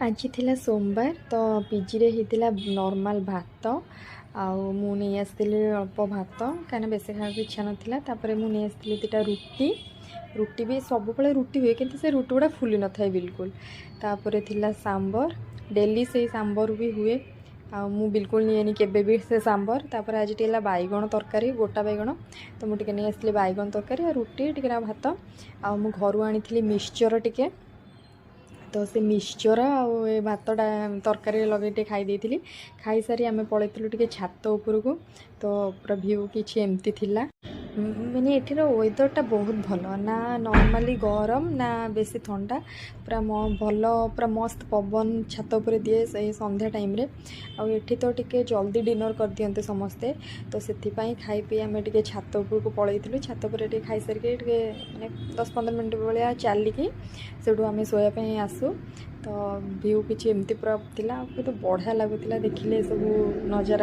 आज थिला सोमवार तो पीजी रे हितिला नॉर्मल भात आउ मु नहीं आसली अल्प भात कहीं बेस खाने इच्छा नाला तापर मुझे आसली दुटा रुटी रुटी भी सब रुटी हुए कि से रुटी गुड़ा फुली न था बिल्कुल तापर थिला सांबर डेली से सांबर भी हुए मु बिल्कुल नहीं केबे भी से सांबर तापर आज टीला बैगण तरकारी गोटा बैगण तो मुझे नहीं आसली बैगण तरकारी रुटी टी भात आ मु घर आनी मिक्सचर टिके तो से मिक्सचर आ भात तरकारी लगे खाई देती खाई सारी आम पलैलु टे छात उपरकू तो पूरा भ्यू किसी एमती थिला माने एठिर वेदरटा बहुत भल ना नॉर्मली गरम ना बेसी ठंडा पूरा भल पूरा मस्त पवन छात उपर दिए से संध्या टाइम रे आठी तो टिके जल्दी डिनर कर दियंते समस्ते तो से खाई पी आम टे छात उपरकू पलैलु छात उपर खाई सारिके माने 10-15 मिनट भाया चलिकी से आम शोयापी आसू तो भ्यू किसी एमती पूरा थिला तो बढ़िया लगुला देखिले सब नजारा।